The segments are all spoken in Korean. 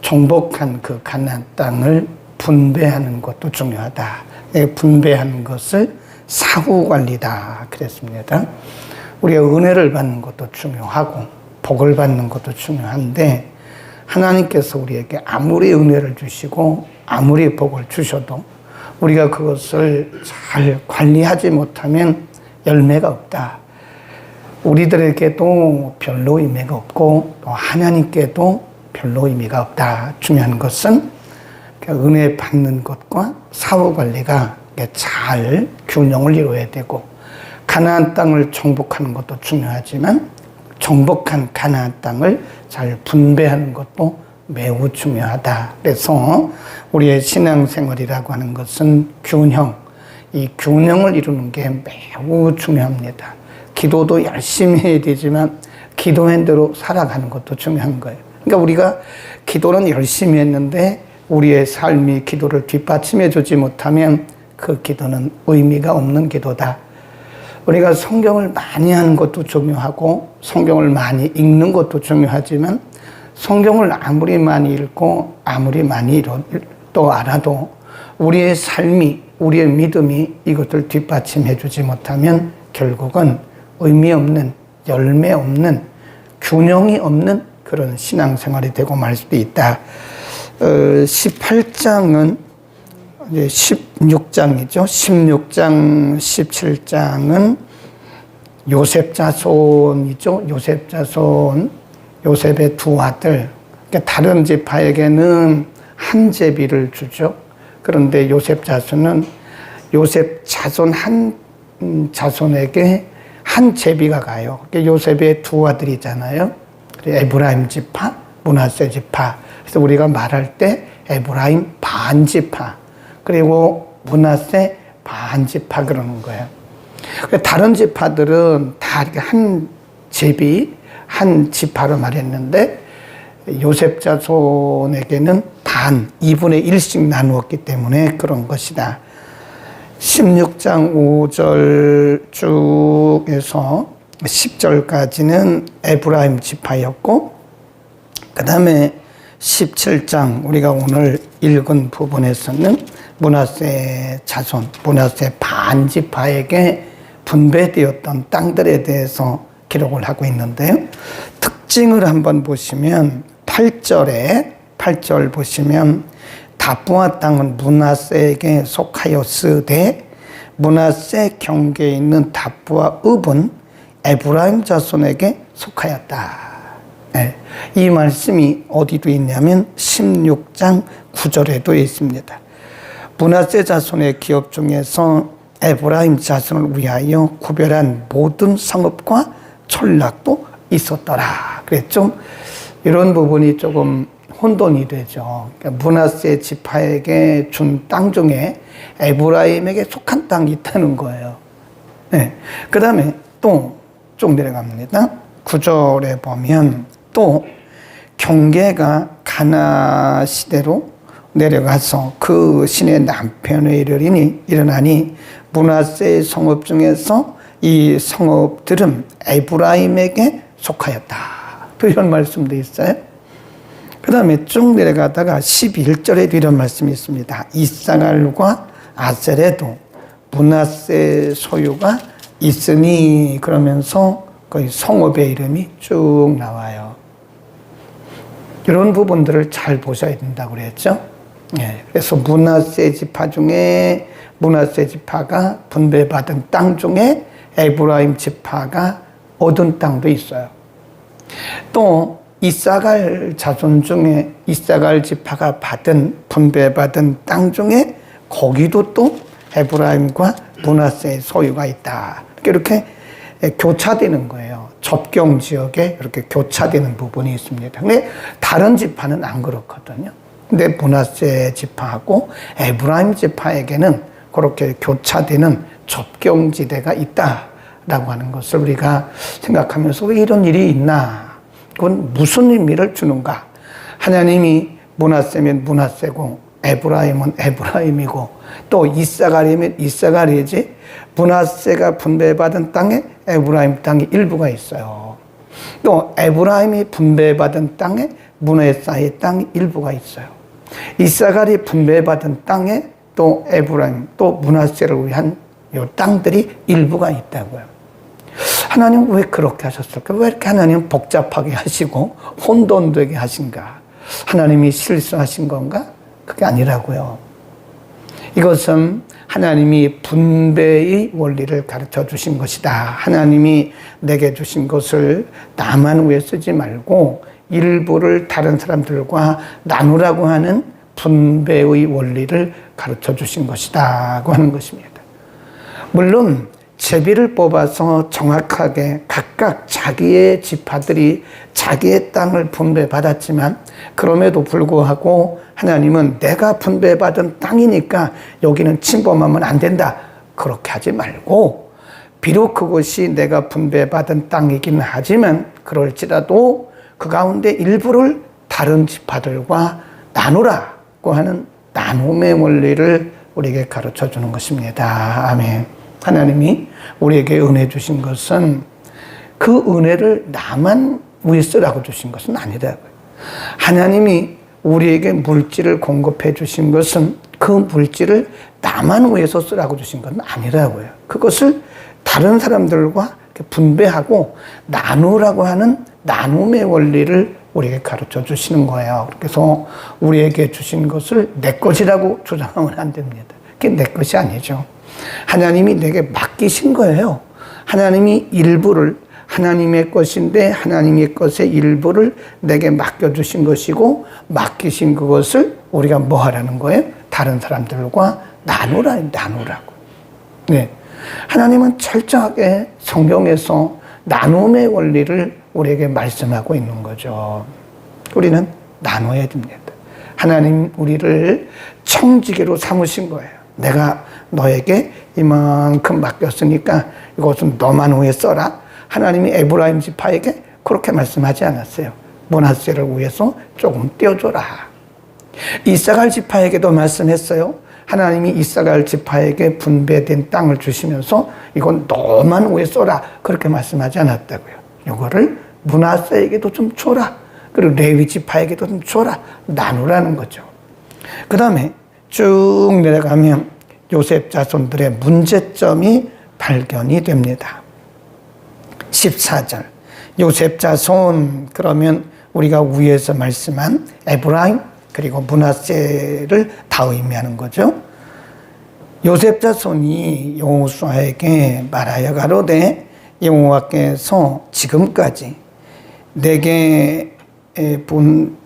정복한 그 가나안 땅을 분배하는 것도 중요하다. 분배하는 것을 사후관리다 그랬습니다. 우리가 은혜를 받는 것도 중요하고 복을 받는 것도 중요한데, 하나님께서 우리에게 아무리 은혜를 주시고 아무리 복을 주셔도 우리가 그것을 잘 관리하지 못하면 열매가 없다. 우리들에게도 별로 의미가 없고 또 하나님께도 별로 의미가 없다. 중요한 것은 은혜 받는 것과 사후 관리가 잘 균형을 이루어야 되고, 가나안 땅을 정복하는 것도 중요하지만 정복한 가나안 땅을 잘 분배하는 것도 매우 중요하다. 그래서 우리의 신앙생활이라고 하는 것은 균형, 이 균형을 이루는 게 매우 중요합니다. 기도도 열심히 해야 되지만 기도한 대로 살아가는 것도 중요한 거예요. 그러니까 우리가 기도는 열심히 했는데 우리의 삶이 기도를 뒷받침해 주지 못하면 그 기도는 의미가 없는 기도다. 우리가 성경을 많이 하는 것도 중요하고 성경을 많이 읽는 것도 중요하지만, 성경을 아무리 많이 읽고 아무리 많이 또 알아도 우리의 삶이, 우리의 믿음이 이것을 뒷받침해 주지 못하면 결국은 의미 없는, 열매 없는, 균형이 없는 그런 신앙생활이 되고 말 수도 있다. 18장은 이제 16장이죠. 16장, 17장은 요셉 자손이죠. 요셉 자손, 요셉의 두 아들. 그러니까 다른 지파에게는 한 제비를 주죠. 그런데 요셉 자손은 요셉 자손 한 자손에게 한 제비가 가요. 그러니까 요셉의 두 아들이잖아요. 에브라임 지파, 므낫세 지파. 그래서 우리가 말할 때 에브라임 반지파, 그리고 므낫세 반지파 그러는 거예요. 다른 지파들은 다 이렇게 한 제비, 한 지파로 말했는데 요셉 자손에게는 반, 2분의 1씩 나누었기 때문에 그런 것이다. 16장 5절 쭉에서 10절까지는 에브라임 지파였고, 그 다음에 17장 우리가 오늘 읽은 부분에서는 므낫세 자손, 므낫세 반지파에게 분배되었던 땅들에 대해서 기록을 하고 있는데요. 특징을 한번 보시면 8절 보시면 다부아 땅은 므낫세에게 속하였으되 므낫세 경계에 있는 다부아 읍은 에브라임 자손에게 속하였다. 네. 이 말씀이 어디도 있냐면 16장 9절에도 있습니다. 므낫세 자손의 기업 중에서 에브라임 자손을 위하여 구별한 모든 성읍과 촌락도 있었더라. 그랬죠? 이런 부분이 조금 혼돈이 되죠. 그러니까 므낫세 지파에게 준 땅 중에 에브라임에게 속한 땅이 있다는 거예요. 네. 그 다음에 또 쭉 내려갑니다. 9절에 보면 또 경계가 가나 시대로 내려가서 그 신의 남편에 일어나니 므낫세의 성읍 중에서 이 성읍들은 에브라임에게 속하였다. 또 이런 말씀도 있어요. 그 다음에 쭉 내려가다가 11절에도 이런 말씀이 있습니다. 이사갈과 아셀에도 므낫세 소유가 있으니, 그러면서 거의 성읍의 이름이 쭉 나와요. 이런 부분들을 잘 보셔야 된다고 그랬죠. 예, 그래서 므낫세 지파 중에 므낫세 지파가 분배받은 땅 중에 에브라임 지파가 얻은 땅도 있어요. 또 이사갈 자손 중에 이사갈 지파가 분배받은 땅 중에 거기도 또 에브라임과 므낫세의 소유가 있다. 이렇게 교차되는 거예요. 접경 지역에 이렇게 교차되는 부분이 있습니다. 근데 다른 지파는 안 그렇거든요. 근데 므낫세 지파하고 에브라임 지파에게는 그렇게 교차되는 접경지대가 있다라고 하는 것을 우리가 생각하면서 왜 이런 일이 있나? 그건 무슨 의미를 주는가? 하나님이 므낫세면 므낫세고 에브라임은 에브라임이고 또 이사갈이면 이사갈이지, 므낫세가 분배받은 땅에 에브라임 땅이 일부가 있어요. 또 에브라임이 분배받은 땅에 문하세의 땅 일부가 있어요. 이사갈이 분배받은 땅에 또 에브라임, 또 문하세를 위한 이 땅들이 일부가 있다고요. 하나님 왜 그렇게 하셨을까? 왜 이렇게 하나님 복잡하게 하시고 혼돈되게 하신가? 하나님이 실수하신 건가? 그게 아니라고요. 이것은 하나님이 분배의 원리를 가르쳐 주신 것이다. 하나님이 내게 주신 것을 나만 위해 쓰지 말고 일부를 다른 사람들과 나누라고 하는 분배의 원리를 가르쳐 주신 것이다고 하는 것입니다. 물론 제비를 뽑아서 정확하게 각각 자기의 지파들이 자기의 땅을 분배받았지만 그럼에도 불구하고 하나님은 내가 분배받은 땅이니까 여기는 침범하면 안 된다. 그렇게 하지 말고 비록 그것이 내가 분배받은 땅이긴 하지만 그럴지라도 그 가운데 일부를 다른 지파들과 나누라고 하는 나눔의 원리를 우리에게 가르쳐 주는 것입니다. 아멘. 하나님이 우리에게 은혜 주신 것은 그 은혜를 나만 위해 쓰라고 주신 것은 아니라고요. 하나님이 우리에게 물질을 공급해 주신 것은 그 물질을 나만 위해서 쓰라고 주신 것은 아니라고요. 그것을 다른 사람들과 분배하고 나누라고 하는 나눔의 원리를 우리에게 가르쳐 주시는 거예요. 그래서 우리에게 주신 것을 내 것이라고 주장하면 안 됩니다. 그게 내 것이 아니죠. 하나님이 내게 맡기신 거예요. 하나님이 일부를 하나님의 것인데 하나님의 것의 일부를 내게 맡겨주신 것이고 맡기신 그것을 우리가 뭐 하라는 거예요? 다른 사람들과 나누라고. 네. 하나님은 철저하게 성경에서 나눔의 원리를 우리에게 말씀하고 있는 거죠. 우리는 나눠야 됩니다. 하나님 우리를 청지기로 삼으신 거예요. 내가 너에게 이만큼 맡겼으니까 이것은 너만 위해 써라. 하나님이 에브라임 지파에게 그렇게 말씀하지 않았어요. 므낫세를 위해서 조금 떼어줘라. 이사갈 지파에게도 말씀했어요. 하나님이 이사갈 지파에게 분배된 땅을 주시면서 이건 너만 위해 써라. 그렇게 말씀하지 않았다고요. 이거를 므낫세에게도 좀 줘라. 그리고 레위 지파에게도 좀 줘라. 나누라는 거죠. 그 다음에 쭉 내려가면 요셉 자손들의 문제점이 발견이 됩니다. 14절 요셉 자손 그러면 우리가 위에서 말씀한 에브라임 그리고 므낫세를 다 의미하는 거죠. 요셉 자손이 여호수아에게 말하여 가로되 여호와께서 지금까지 내게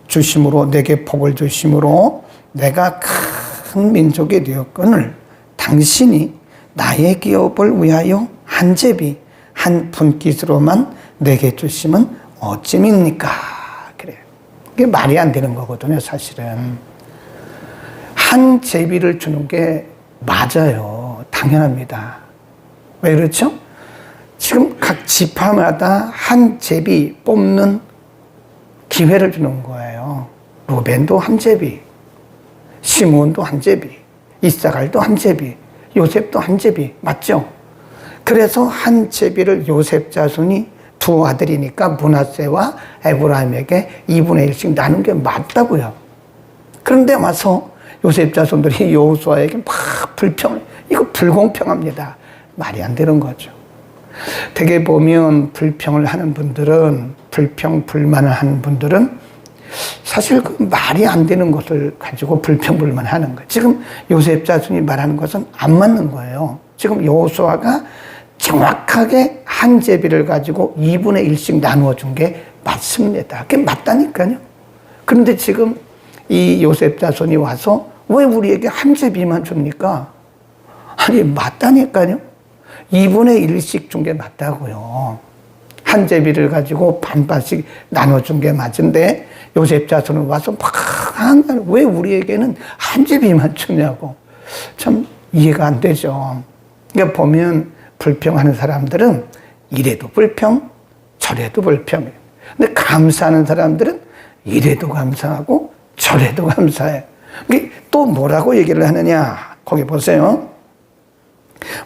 주심으로 내게 복을 주심으로 내가 큰 민족이 되었거늘 당신이 나의 기업을 위하여 한 제비 한 분깃으로만 내게 주시면 어찌입니까? 그래요. 이게 말이 안 되는 거거든요, 사실은. 한 제비를 주는 게 맞아요. 당연합니다. 왜 그렇죠? 지금 각 지파마다 한 제비 뽑는 기회를 주는 거예요. 루벤도 한 제비, 시므온도 한 제비, 이사갈도 한 제비, 요셉도 한 제비, 맞죠? 그래서 한 제비를 요셉 자손이 두 아들이니까 므낫세와 에브라임에게 2분의 1씩 나눈 게 맞다고요. 그런데 와서 요셉 자손들이 여호수아에게 막 이거 불공평합니다. 말이 안 되는 거죠. 되게 보면 불평을 하는 분들은 불만을 하는 분들은 사실 그 말이 안 되는 것을 가지고 불평불만 하는 거예요. 지금 요셉 자손이 말하는 것은 안 맞는 거예요. 지금 여호수아가 정확하게 한 제비를 가지고 2분의 1씩 나누어 준 게 맞습니다. 그게 맞다니까요. 그런데 지금 이 요셉 자손이 와서 왜 우리에게 한 제비만 줍니까? 아니, 맞다니까요. 2분의 1씩 준 게 맞다고요. 한 제비를 가지고 반반씩 나눠준 게 맞은데 요셉 자손은 와서 막 왜 우리에게는 한 제비만 주냐고. 참 이해가 안 되죠. 그러니까 보면 불평하는 사람들은 이래도 불평, 저래도 불평해요. 근데 감사하는 사람들은 이래도 감사하고 저래도 감사해요. 또 뭐라고 얘기를 하느냐. 거기 보세요.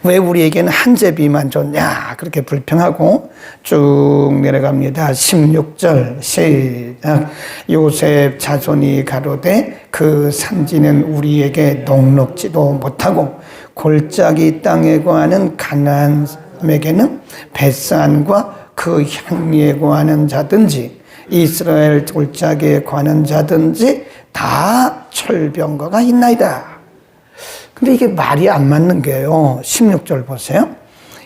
왜 우리에게는 한 제비만 줬냐 그렇게 불평하고 쭉 내려갑니다. 16절 시작. 요셉 자손이 가로되 그 산지는 우리에게 녹록지도 못하고 골짜기 땅에 거하는 가나안 사람에게는 벳산과 그 향리에 거하는 자든지 이스라엘 골짜기에 거하는 자든지 다 철병거가 있나이다. 근데 이게 말이 안 맞는 게요. 16절 보세요.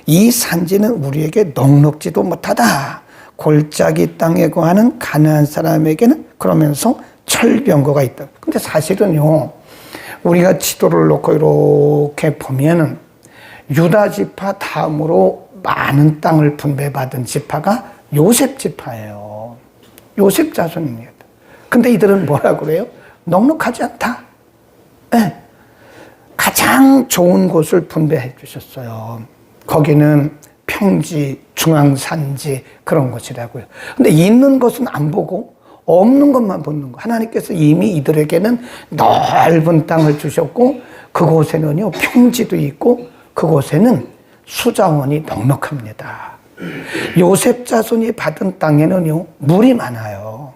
이 산지는 우리에게 녹록지도 못하다. 골짜기 땅에 거하는 가나안 사람에게는 그러면서 철병거가 있다. 근데 사실은요. 우리가 지도를 놓고 이렇게 보면은 유다 지파 다음으로 많은 땅을 분배받은 지파가 요셉 지파예요. 요셉 자손입니다. 근데 이들은 뭐라 그래요? 넉넉하지 않다. 네. 가장 좋은 곳을 분배해 주셨어요. 거기는 평지, 중앙산지 그런 곳이라고요. 근데 있는 것은 안 보고 없는 것만 보는 거. 하나님께서 이미 이들에게는 넓은 땅을 주셨고 그곳에는요 평지도 있고 그곳에는 수자원이 넉넉합니다. 요셉 자손이 받은 땅에는요 물이 많아요.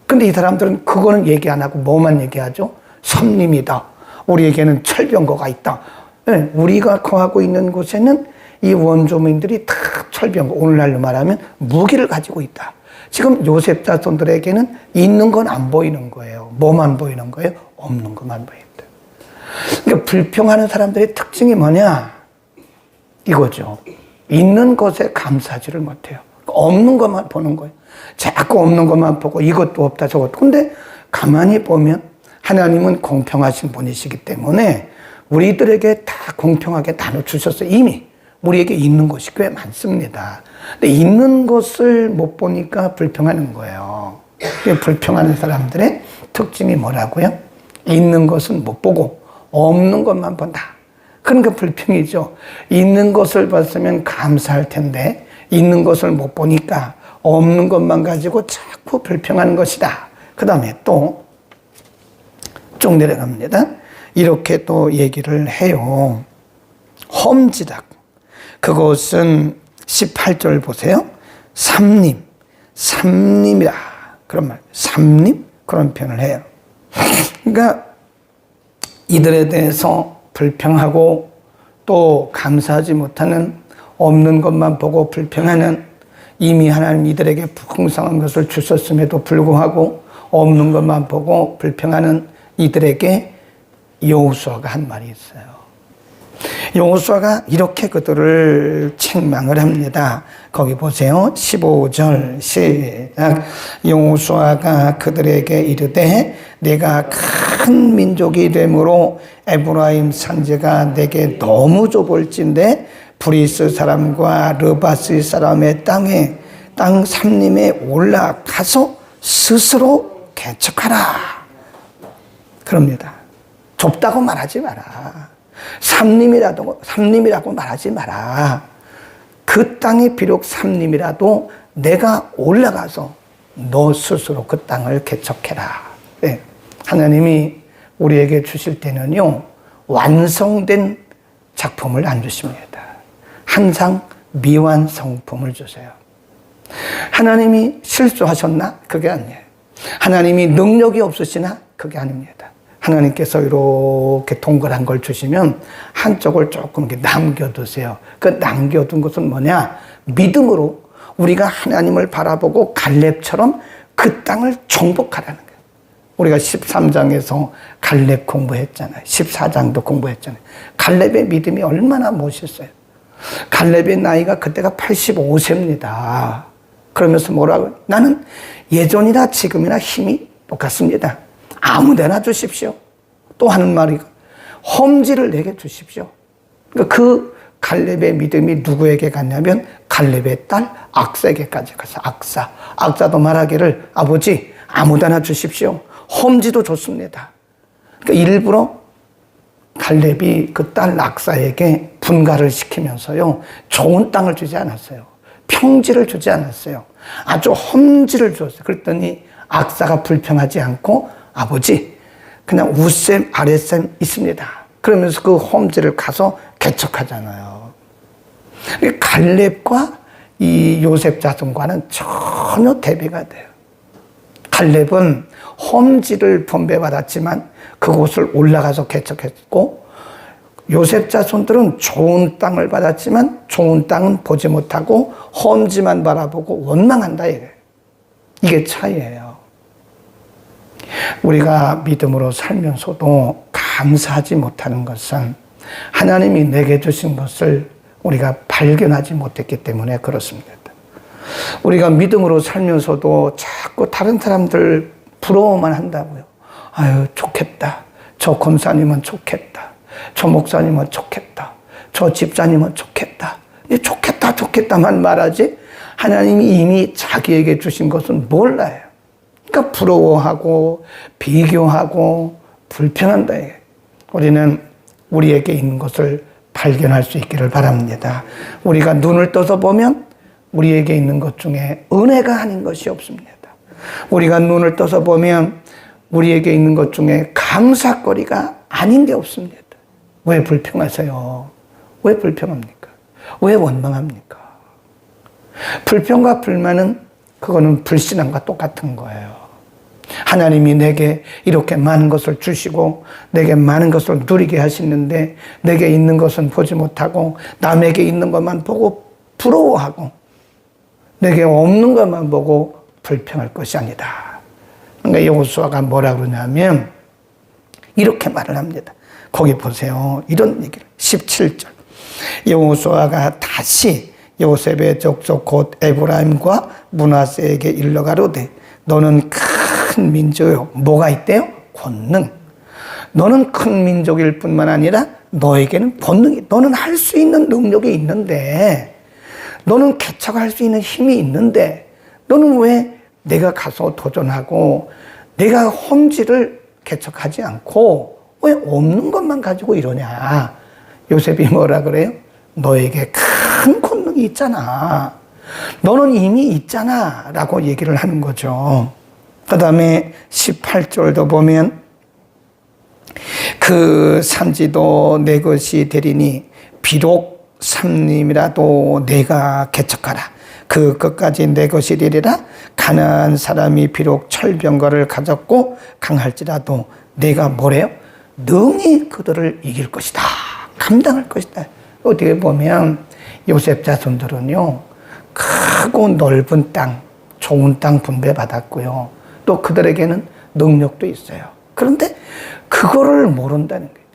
근데 이 사람들은 그거는 얘기 안 하고 뭐만 얘기하죠? 섭림이다. 우리에게는 철병거가 있다. 네, 우리가 거하고 있는 곳에는 이 원주민들이 다 철병거, 오늘날로 말하면 무기를 가지고 있다. 지금 요셉 자손들에게는 있는 건 안 보이는 거예요. 뭐만 보이는 거예요? 없는 것만 보인다. 그러니까 불평하는 사람들의 특징이 뭐냐? 이거죠. 있는 것에 감사하지를 못해요. 없는 것만 보는 거예요. 자꾸 없는 것만 보고 이것도 없다 저것도. 근데 가만히 보면 하나님은 공평하신 분이시기 때문에 우리들에게 다 공평하게 나눠주셨어요. 이미 우리에게 있는 것이 꽤 많습니다. 근데 있는 것을 못 보니까 불평하는 거예요. 불평하는 사람들의 특징이 뭐라고요? 있는 것은 못 보고 없는 것만 본다. 그러니까 불평이죠. 있는 것을 봤으면 감사할 텐데 있는 것을 못 보니까 없는 것만 가지고 자꾸 불평하는 것이다. 그 다음에 또 쭉 내려갑니다. 이렇게 또 얘기를 해요. 험지락. 그것은 18절 보세요. 삼림이라 그런 말. 삼림 그런 표현을 해요. 그러니까 이들에 대해서 불평하고 또 감사하지 못하는 없는 것만 보고 불평하는 이미 하나님 이들에게 풍성한 것을 주셨음에도 불구하고 없는 것만 보고 불평하는 이들에게 여호수아가 한 말이 있어요. 여호수아가 이렇게 그들을 책망을 합니다. 거기 보세요. 15절 시작. 여호수아가 그들에게 이르되 내가 큰 민족이 되므로 에브라임 산지가 내게 너무 좁을진데 브리스 사람과 르바스 사람의 땅 삼림에 올라가서 스스로 개척하라. 그럽니다. 좁다고 말하지 마라. 삼림이라고 말하지 마라. 그 땅이 비록 삼림이라도 내가 올라가서 너 스스로 그 땅을 개척해라. 네. 하나님이 우리에게 주실 때는요, 완성된 작품을 안 주십니다. 항상 미완성품을 주세요. 하나님이 실수하셨나? 그게 아니에요. 하나님이 능력이 없으시나? 그게 아닙니다. 하나님께서 이렇게 동그란 걸 주시면 한쪽을 조금 이렇게 남겨두세요. 그 남겨둔 것은 뭐냐? 믿음으로 우리가 하나님을 바라보고 갈렙처럼 그 땅을 정복하라는 거예요. 우리가 13장에서 갈렙 공부했잖아요. 14장도 공부했잖아요. 갈렙의 믿음이 얼마나 멋있어요. 갈렙의 나이가 그때가 85세입니다. 그러면서 뭐라고요? 나는 예전이나 지금이나 힘이 똑같습니다. 아무데나 주십시오. 또 하는 말이 험지를 내게 주십시오. 그러니까 그 갈렙의 믿음이 누구에게 갔냐면 갈렙의 딸 악사에게까지 가서 악사도 말하기를 아버지 아무데나 주십시오. 험지도 좋습니다. 그러니까 일부러 갈렙이 그 딸 악사에게 분가를 시키면서요 좋은 땅을 주지 않았어요. 평지를 주지 않았어요. 아주 험지를 줬어요. 그랬더니 악사가 불평하지 않고 아버지 그냥 윗셈 아랫셈 있습니다. 그러면서 그 험지를 가서 개척하잖아요. 갈렙과 이 요셉 자손과는 전혀 대비가 돼요. 갈렙은 험지를 분배받았지만 그곳을 올라가서 개척했고, 요셉 자손들은 좋은 땅을 받았지만 좋은 땅은 보지 못하고 험지만 바라보고 원망한다 이게. 이게 차이예요. 우리가 믿음으로 살면서도 감사하지 못하는 것은 하나님이 내게 주신 것을 우리가 발견하지 못했기 때문에 그렇습니다. 우리가 믿음으로 살면서도 자꾸 다른 사람들 부러워만 한다고요. 아유, 좋겠다. 저 권사님은 좋겠다. 저 목사님은 좋겠다. 저 집사님은 좋겠다. 좋겠다, 좋겠다만 말하지 하나님이 이미 자기에게 주신 것은 몰라요. 그러니까 부러워하고 비교하고 불평한다. 우리는 우리에게 있는 것을 발견할 수 있기를 바랍니다. 우리가 눈을 떠서 보면 우리에게 있는 것 중에 은혜가 아닌 것이 없습니다. 우리가 눈을 떠서 보면 우리에게 있는 것 중에 감사거리가 아닌 게 없습니다. 왜 불평하세요? 왜 불평합니까? 왜 원망합니까? 불평과 불만은 그거는 불신앙과 똑같은 거예요. 하나님이 내게 이렇게 많은 것을 주시고 내게 많은 것을 누리게 하시는데 내게 있는 것은 보지 못하고 남에게 있는 것만 보고 부러워하고 내게 없는 것만 보고 불평할 것이 아니다. 그러니까 여호수아가 뭐라 그러냐면 이렇게 말을 합니다. 거기 보세요. 이런 얘기를 17절. 여호수아가 다시 요셉의 족속 곧 에브라임과 므낫세에게 일러 가로되 너는 큰 민족이요. 뭐가 있대요? 권능. 너는 큰 민족일 뿐만 아니라 너에게는 본능이, 너는 할 수 있는 능력이 있는데, 너는 개척할 수 있는 힘이 있는데, 너는 왜 내가 가서 도전하고 내가 험지를 개척하지 않고 왜 없는 것만 가지고 이러냐. 요셉이 뭐라 그래요? 너에게 큰 권능이 있잖아. 너는 이미 있잖아 라고 얘기를 하는 거죠. 그 다음에 18절도 보면 그 산지도 내 것이 되리니 비록 삼림이라도 내가 개척하라. 그 끝까지 내 것이 되리라. 가나안 사람이 비록 철병거를 가졌고 강할지라도 내가 뭐래요? 능히 그들을 이길 것이다. 감당할 것이다. 어떻게 보면 요셉 자손들은요, 크고 넓은 땅, 좋은 땅 분배받았고요. 또 그들에게는 능력도 있어요. 그런데 그거를 모른다는 거예요.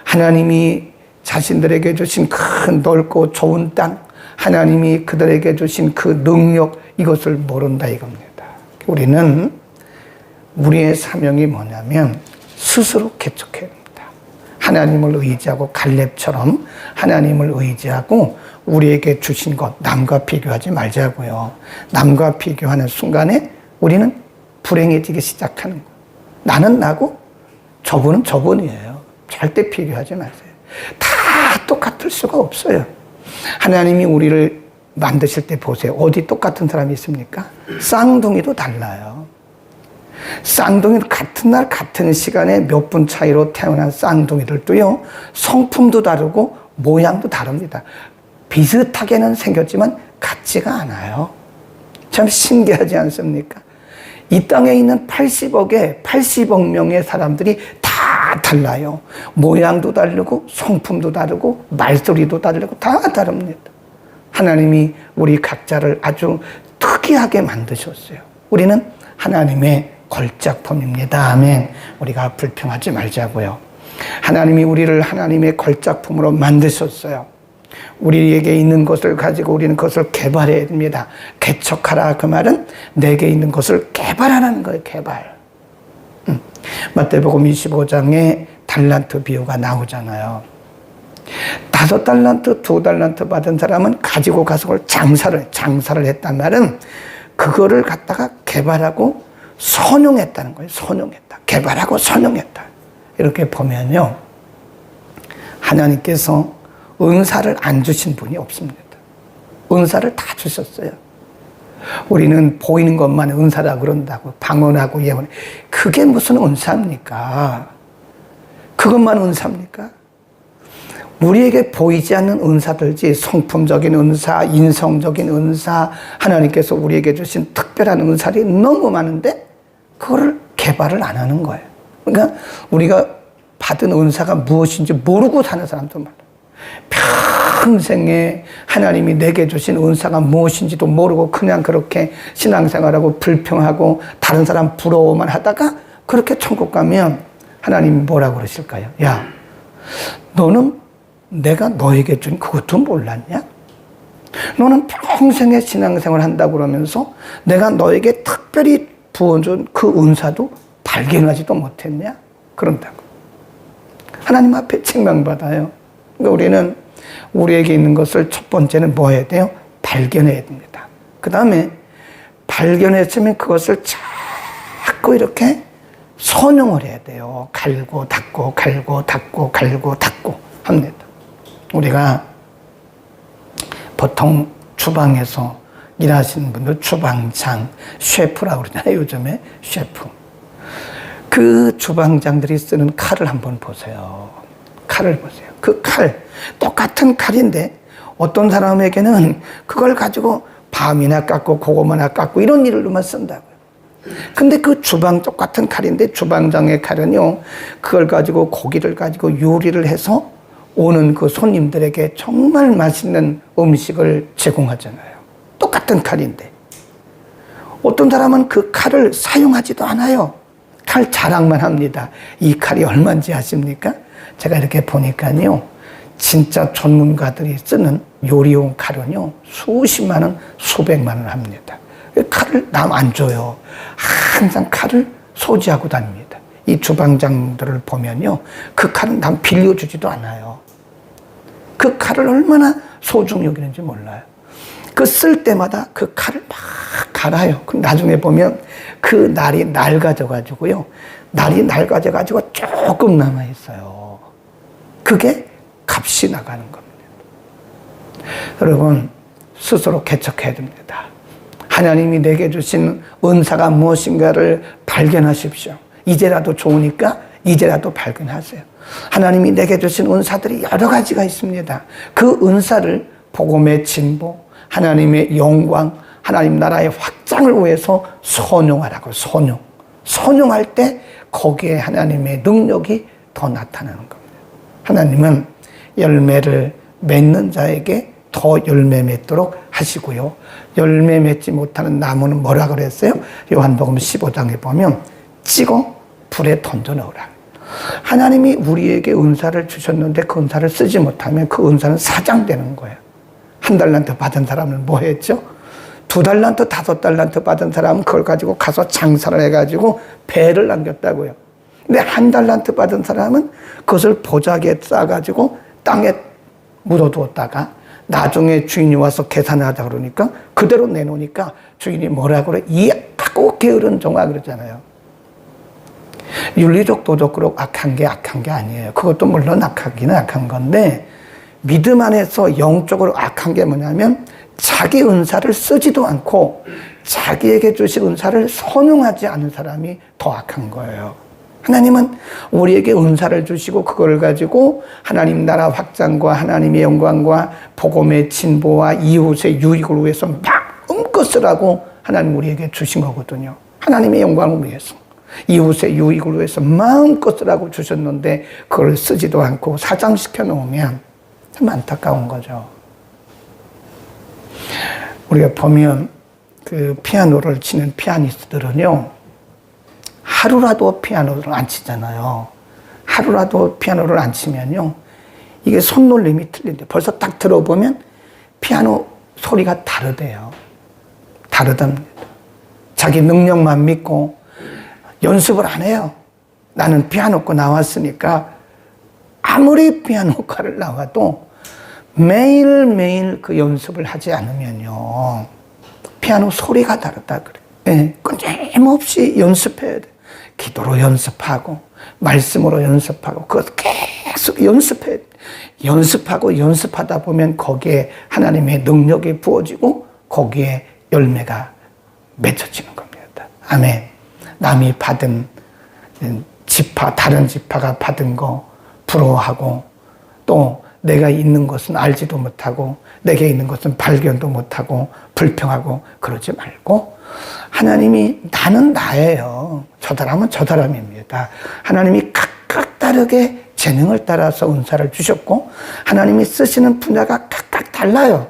하나님이 자신들에게 주신 큰 넓고 좋은 땅, 하나님이 그들에게 주신 그 능력, 이것을 모른다 이겁니다. 우리는 우리의 사명이 뭐냐면 스스로 개척해야 합니다. 하나님을 의지하고 갈렙처럼 하나님을 의지하고 우리에게 주신 것 남과 비교하지 말자고요. 남과 비교하는 순간에 우리는 불행해지기 시작하는 거예요. 나는 나고 저분은 저분이에요. 절대 비교하지 마세요. 다 똑같을 수가 없어요. 하나님이 우리를 만드실 때 보세요. 어디 똑같은 사람이 있습니까? 쌍둥이도 달라요. 쌍둥이는 같은 날 같은 시간에 몇 분 차이로 태어난 쌍둥이들도요, 성품도 다르고 모양도 다릅니다. 비슷하게는 생겼지만 같지가 않아요. 참 신기하지 않습니까? 이 땅에 있는 80억 명의 사람들이 다 달라요. 모양도 다르고 성품도 다르고 말소리도 다르고 다 다릅니다. 하나님이 우리 각자를 아주 특이하게 만드셨어요. 우리는 하나님의 걸작품입니다. 아멘. 우리가 불평하지 말자고요. 하나님이 우리를 하나님의 걸작품으로 만드셨어요. 우리에게 있는 것을 가지고 우리는 그것을 개발해야 됩니다. 개척하라 그 말은 내게 있는 것을 개발하라는 거예요. 개발. 마태복음 25장에 달란트 비유가 나오잖아요. 5달란트, 2달란트 받은 사람은 가지고 가서 그걸 장사를 했단 말은 그거를 갖다가 개발하고 선용했다는 거예요. 선용했다. 개발하고 선용했다. 이렇게 보면요, 하나님께서 은사를 안 주신 분이 없습니다. 은사를 다 주셨어요. 우리는 보이는 것만 은사라 그런다고, 방언하고 예언. 그게 무슨 은사입니까? 그것만 은사입니까? 우리에게 보이지 않는 은사들지, 성품적인 은사, 인성적인 은사, 하나님께서 우리에게 주신 특별한 은사들이 너무 많은데 그거를 개발을 안 하는 거예요. 그러니까 우리가 받은 은사가 무엇인지 모르고 사는 사람도 많아요. 평생에 하나님이 내게 주신 은사가 무엇인지도 모르고 그냥 그렇게 신앙생활하고 불평하고 다른 사람 부러워만 하다가 그렇게 천국 가면 하나님이 뭐라고 그러실까요? 야, 너는 내가 너에게 준 그것도 몰랐냐? 너는 평생에 신앙생활 한다고 그러면서 내가 너에게 특별히 부어준 그 은사도 발견하지도 못했냐? 그런다고. 하나님 앞에 책망받아요. 그러니까 우리는 우리에게 있는 것을 첫 번째는 뭐 해야 돼요? 발견해야 됩니다. 그 다음에 발견했으면 그것을 자꾸 이렇게 선용을 해야 돼요. 갈고 닦고 갈고 닦고 갈고 닦고 합니다. 우리가 보통 주방에서 일하시는 분들 주방장, 셰프라고 그러잖아요. 요즘에 셰프. 그 주방장들이 쓰는 칼을 한번 보세요. 칼을 보세요. 그 칼, 똑같은 칼인데 어떤 사람에게는 그걸 가지고 밤이나 깎고 고구마나 깎고 이런 일로만 쓴다고요. 근데 그 주방 똑같은 칼인데 주방장의 칼은요, 그걸 가지고 고기를 가지고 요리를 해서 오는 그 손님들에게 정말 맛있는 음식을 제공하잖아요. 똑같은 칼인데. 어떤 사람은 그 칼을 사용하지도 않아요. 칼 자랑만 합니다. 이 칼이 얼마인지 아십니까? 제가 이렇게 보니까요, 진짜 전문가들이 쓰는 요리용 칼은요, 수십만 원, 수백만 원 합니다. 칼을 남 안 줘요. 항상 칼을 소지하고 다닙니다. 이 주방장들을 보면요, 그 칼은 남 빌려주지도 않아요. 그 칼을 얼마나 소중히 여기는지 몰라요. 그 쓸 때마다 그 칼을 막 갈아요. 그럼 나중에 보면 그 날이 낡아져가지고요, 날이 낡아져가지고 조금 남아있어요. 그게 값이 나가는 겁니다. 여러분, 스스로 개척해야 됩니다. 하나님이 내게 주신 은사가 무엇인가를 발견하십시오. 이제라도 좋으니까 이제라도 발견하세요. 하나님이 내게 주신 은사들이 여러 가지가 있습니다. 그 은사를 복음의 진보, 하나님의 영광, 하나님 나라의 확장을 위해서 선용하라고. 선용할 때 거기에 하나님의 능력이 더 나타나는 겁니다. 하나님은 열매를 맺는 자에게 더 열매 맺도록 하시고요, 열매 맺지 못하는 나무는 뭐라 그랬어요? 요한복음 15장에 보면 찍어 불에 던져 넣으라. 하나님이 우리에게 은사를 주셨는데 그 은사를 쓰지 못하면 그 은사는 사장되는 거예요. 1달란트 받은 사람은 뭐 했죠? 2달란트, 5달란트 받은 사람은 그걸 가지고 가서 장사를 해가지고 배를 남겼다고요. 근데 1달란트 받은 사람은 그것을 보자기에 싸가지고 땅에 묻어두었다가 나중에 주인이 와서 계산하자 그러니까 그대로 내놓으니까 주인이 뭐라 그래? 이 악하고 게으른 종아 그러잖아요. 윤리적 도덕으로 악한 게 아니에요. 그것도 물론 악하기는 악한 건데, 믿음 안에서 영적으로 악한 게 뭐냐면 자기 은사를 쓰지도 않고 자기에게 주신 은사를 선용하지 않은 사람이 더 악한 거예요. 하나님은 우리에게 은사를 주시고 그걸 가지고 하나님 나라 확장과 하나님의 영광과 복음의 진보와 이웃의 유익을 위해서 마음껏 쓰라고 하나님 우리에게 주신 거거든요. 하나님의 영광을 위해서, 이웃의 유익을 위해서 마음껏 쓰라고 주셨는데 그걸 쓰지도 않고 사장시켜 놓으면 참 안타까운 거죠. 우리가 보면 그 피아노를 치는 피아니스트들은요, 하루라도 피아노를 안 치잖아요. 하루라도 피아노를 안 치면요, 이게 손놀림이 틀린데 벌써 딱 들어보면 피아노 소리가 다르대요. 다르답니다. 자기 능력만 믿고 연습을 안 해요. 나는 피아노과 나왔으니까 아무리 피아노과를 나와도 매일매일 그 연습을 하지 않으면요, 피아노 소리가 다르다 그래요. 네, 끊임없이 연습해야 돼. 기도로 연습하고 말씀으로 연습하고 그것 계속 연습해야 돼. 연습하고 연습하다 보면 거기에 하나님의 능력이 부어지고 거기에 열매가 맺혀지는 겁니다. 아멘. 남이 받은 지파, 다른 지파가 받은 거 부러워하고 또 내가 있는 것은 알지도 못하고 내게 있는 것은 발견도 못하고 불평하고 그러지 말고 하나님이 나는 나예요. 저 사람은 저 사람입니다. 하나님이 각각 다르게 재능을 따라서 은사를 주셨고 하나님이 쓰시는 분야가 각각 달라요.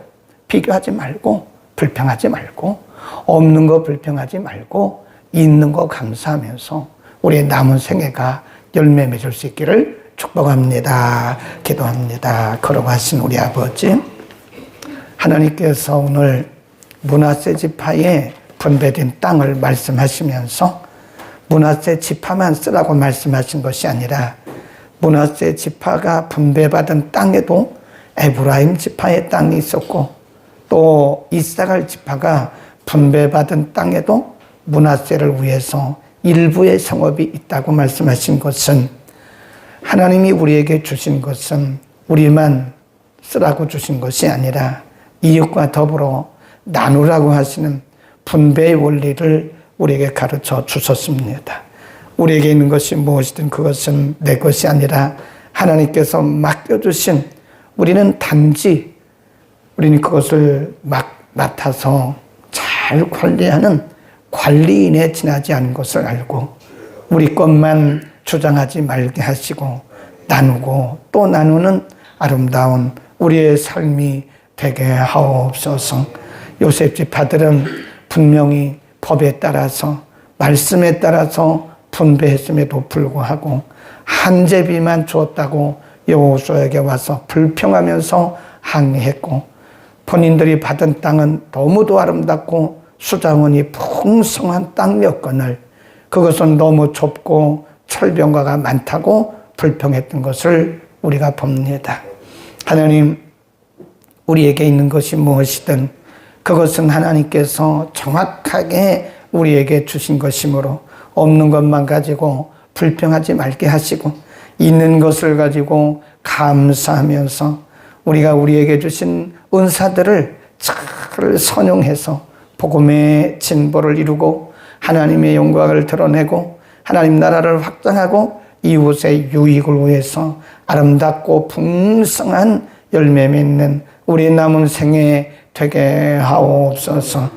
비교하지 말고 불평하지 말고 없는 거 불평하지 말고 있는 거 감사하면서 우리의 남은 생애가 열매 맺을 수 있기를 축복합니다. 기도합니다. 걸어가신 우리 아버지, 하나님께서 오늘 므낫세 지파에 분배된 땅을 말씀하시면서 므낫세 지파만 쓰라고 말씀하신 것이 아니라 므낫세 지파가 분배받은 땅에도 에브라임 지파의 땅이 있었고 또 이사갈 지파가 분배받은 땅에도 므낫세를 위해서 일부의 성읍이 있다고 말씀하신 것은 하나님이 우리에게 주신 것은 우리만 쓰라고 주신 것이 아니라 이웃과 더불어 나누라고 하시는 분배의 원리를 우리에게 가르쳐 주셨습니다. 우리에게 있는 것이 무엇이든 그것은 내 것이 아니라 하나님께서 맡겨주신 우리는 단지 우리는 그것을 맡아서 잘 관리하는 관리인에 지나지 않은 것을 알고 우리 것만 주장하지 말게 하시고 나누고 또 나누는 아름다운 우리의 삶이 되게 하옵소서. 요셉 지파들은 분명히 법에 따라서 말씀에 따라서 분배했음에도 불구하고 한 제비만 주었다고 여호수아에게 와서 불평하면서 항의했고 본인들이 받은 땅은 너무도 아름답고 수자원이 풍성한 땅이었거늘 그것은 너무 좁고 철병가가 많다고 불평했던 것을 우리가 봅니다. 하나님, 우리에게 있는 것이 무엇이든 그것은 하나님께서 정확하게 우리에게 주신 것이므로 없는 것만 가지고 불평하지 말게 하시고 있는 것을 가지고 감사하면서 우리가 우리에게 주신 은사들을 잘 선용해서 복음의 진보를 이루고 하나님의 영광을 드러내고 하나님 나라를 확장하고 이웃의 유익을 위해서 아름답고 풍성한 열매 맺는 우리 남은 생애 되게 하옵소서.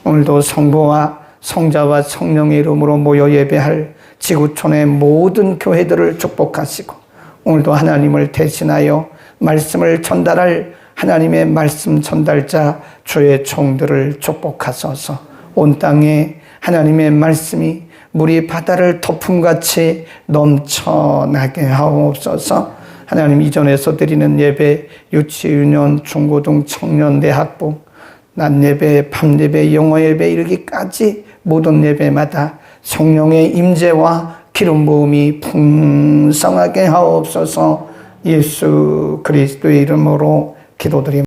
오늘도 성부와 성자와 성령의 이름으로 모여 예배할 지구촌의 모든 교회들을 축복하시고 오늘도 하나님을 대신하여 말씀을 전달할 하나님의 말씀 전달자 주의 종들을 축복하소서. 온 땅에 하나님의 말씀이 물이 바다를 덮음같이 넘쳐나게 하옵소서. 하나님, 이전에서 드리는 예배, 유치유년, 중고등, 청년, 대학부, 낮 예배, 밤 예배, 영어 예배 이르기까지 모든 예배마다 성령의 임재와 기름 부음이 풍성하게 하옵소서. 예수 그리스도의 이름으로 기도드립니다.